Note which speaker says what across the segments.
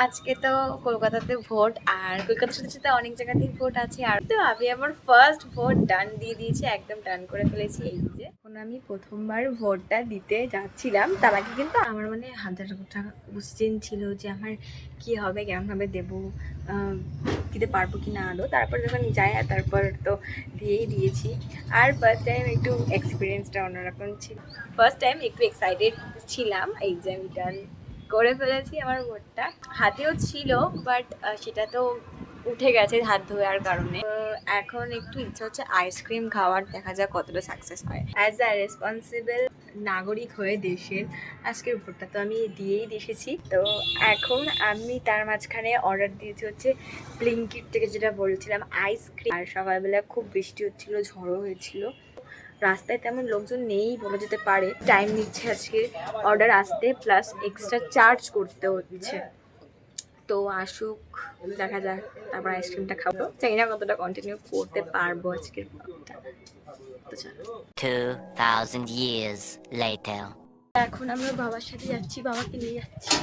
Speaker 1: আজকে তো কলকাতাতে ভোট, আর কলকাতার সাথে সাথে অনেক জায়গাতেই ভোট আছে। আর তো আমি আমার ফার্স্ট ভোট ডান দিয়ে দিয়েছি, একদম ডান করে ফেলেছি। এই যে এখন আমি প্রথমবার ভোটটা দিতে যাচ্ছিলাম, তার আগে কিন্তু আমার মানে হাজার টাকা কোশ্চেন ছিল যে আমার কি হবে, কেমনভাবে দেবো, দিতে পারবো কি না আদৌ। তারপর যখন যাই আর তারপর তো দিয়েই দিয়েছি। আর ফার্স্ট টাইম একটু এক্সপিরিয়েন্সটা অন্যরকম ছিল, ফার্স্ট টাইম একটু এক্সাইটেড ছিলাম। এই যে আমি ডান করে ফেলেছি, আমার ভোটটা হাতেও ছিল, বাট সেটা তো উঠে গেছে হাত ধোয়ার কারণে। এখন একটু ইচ্ছা হচ্ছে আইসক্রিম খাওয়ার, দেখা যাক কতটা সাকসেস হয়। অ্যাজ আ রেসপন্সিবল নাগরিক হয়ে দেশের, আজকের ভোটটা তো আমি দিয়েই এসেছি। তো এখন আমি তার মাঝখানে অর্ডার দিয়েছি হচ্ছে ব্লিঙ্কিট থেকে, যেটা বলছিলাম আইসক্রিম। আর সকালবেলা খুব বৃষ্টি হচ্ছিল, ঝড়ও হয়েছিল, রাস্তায় তেমন লোকজন নেই বলা যেতে পারে। টাইম নিচ্ছে আজকে অর্ডার আসতে, প্লাস এক্সট্রা চার্জ করতে হচ্ছে। তো আসুক, দেখা যাক, তারপর আইসক্রিমটা খাবো। জানি না কতটা কন্টিনিউ করতে পারবো আজকের ব্লগটা। তো চলো,
Speaker 2: 2000 years later.
Speaker 1: এখন আমরা বাবার সাথে যাচ্ছি, বাবাকে নিয়ে যাচ্ছি।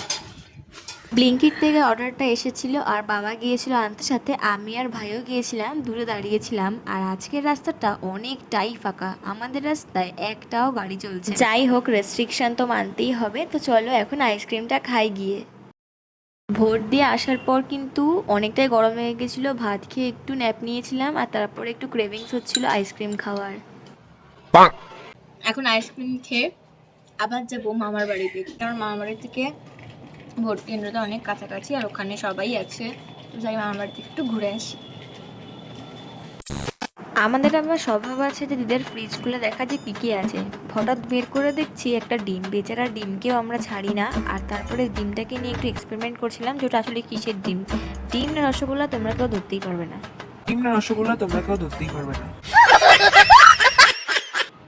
Speaker 3: ব্লিঙ্কিট থেকে অর্ডারটা এসেছিল আর বাবা গিয়েছিল আনতে, সাথে আমি আর ভাইও গিয়েছিলাম, দূরে দাঁড়িয়েছিলাম। আর আজকের রাস্তাটা অনেকটাই ফাঁকা, আমাদের রাস্তায় একটাও গাড়ি চলছে। যাই হোক, রেস্ট্রিকশন তো মানতেই হবে। তো চলো এখন আইসক্রিমটা খাই গিয়ে। ভোট দিয়ে আসার পর কিন্তু অনেকটাই গরম হয়ে গেছিলো, ভাত খেয়ে একটু ন্যাপ নিয়েছিলাম, আর তারপরে একটু ক্রেভিংস হচ্ছিল আইসক্রিম খাওয়ার।
Speaker 1: এখন আইসক্রিম খেয়ে আবার যাবো মামার বাড়িতে, কারণ মামার বাড়ি থেকে ভোট কেন্দ্রটা অনেক কাছাকাছি, আর ওখানে সবাই আছে। তো যাই মামার বাড়ি থেকে একটু ঘুরে আসি।
Speaker 3: আমাদের আবার স্বভাব আছে যে দিদের ফ্রিজ খুলে দেখা যে কী কী আছে। হঠাৎ বের করে দেখছি একটা ডিম, বেচারা ডিমকেও আমরা ছাড়ি না। আর তারপরে ডিমটাকে নিয়ে একটু এক্সপেরিমেন্ট করছিলাম যে ওটা আসলে কিসের ডিম। ডিম না রসগোল্লা তোমরা কেউ ধরতেই পারবে না।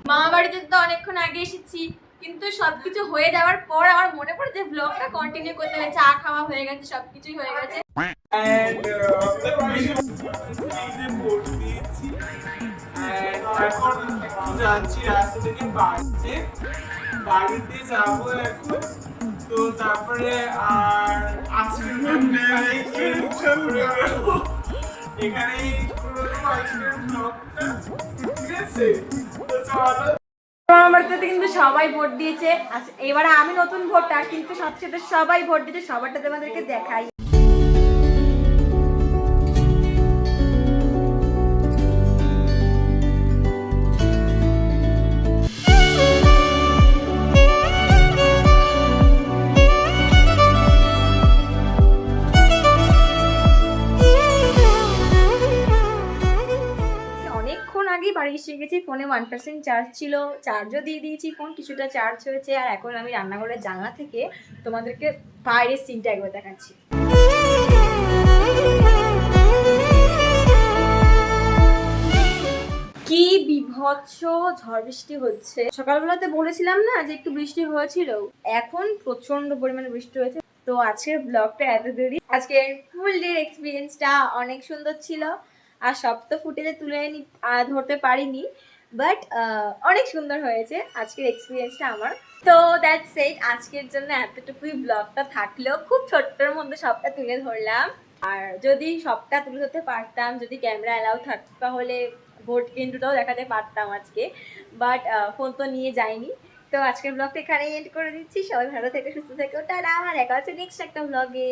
Speaker 1: মামা বাড়িতে তো অনেকক্ষণ আগে এসেছি, কিন্তু সবকিছু হয়ে যাওয়ার পর আমার মনে পড়ে যে ব্লগটা কন্টিনিউ করতে হবে। চা খাওয়া হয়ে গেছে, সবকিছুই হয়ে গেছে।
Speaker 4: এখন একটু যাচ্ছি রাস্তা থেকে বাড়িতে, বাড়িতে যাবো এখন। তো তারপরে আর আইসক্রিম এখানে আইসক্রিম ব্লগটা, ঠিক আছে? তো চলো।
Speaker 1: আমার বাড়িতে কিন্তু সবাই ভোট দিয়েছে। এবারে আমি নতুন ভোটার, কিন্তু সাথে সাথে সবাই ভোট দিয়েছে, সবারটা তোমাদেরকে দেখাই। অনেকক্ষণ আগেই বাড়ি এসে গেছি, ফোনে 1% চার্জ ছিল, চার্জও দিয়ে দিয়েছি, ফোন কিছুটা চার্জ হয়েছে। আর এখন আমি রান্নাঘরের জানলা থেকে তোমাদেরকে বাইরের সিনটা একবার দেখাচ্ছি। কি বিভৎস ঝড় বৃষ্টি হচ্ছে। সকালবেলাতে বলেছিলাম না যে একটু বৃষ্টি হয়েছিল, এখন প্রচন্ড পরিমাণে বৃষ্টি হয়েছে। তো আজকের ব্লগটা এত দূরই। আজকের ফুল ডে এক্সপিরিয়েন্সটা অনেক সুন্দর ছিল, আর সব তো ফুটেজে তুলে ধরতে পারিনি, বাট অনেক সুন্দর হয়েছে আজকের এক্সপিরিয়েন্সটা আমার। তো দ্যাটস ইট, আজকের জন্য এতটুকুই ব্লগটা থাকলেও খুব ছোট্টর মধ্যে সবটা তুলে ধরলাম। আর যদি সবটা তুলে ধরতে পারতাম, যদি ক্যামেরা অ্যালাউ থাকতো, তাহলে ভোট কেন্দ্রটাও দেখাতে পারতাম আজকে, বাট ফোন তো নিয়ে যাইনি। তো আজকের ব্লগটা এখানেই এন্ড করে দিচ্ছি। সবাই ভালো থেকে সুস্থ থেকো, টাটা। দেখা হচ্ছে নেক্সট একটা ব্লগে।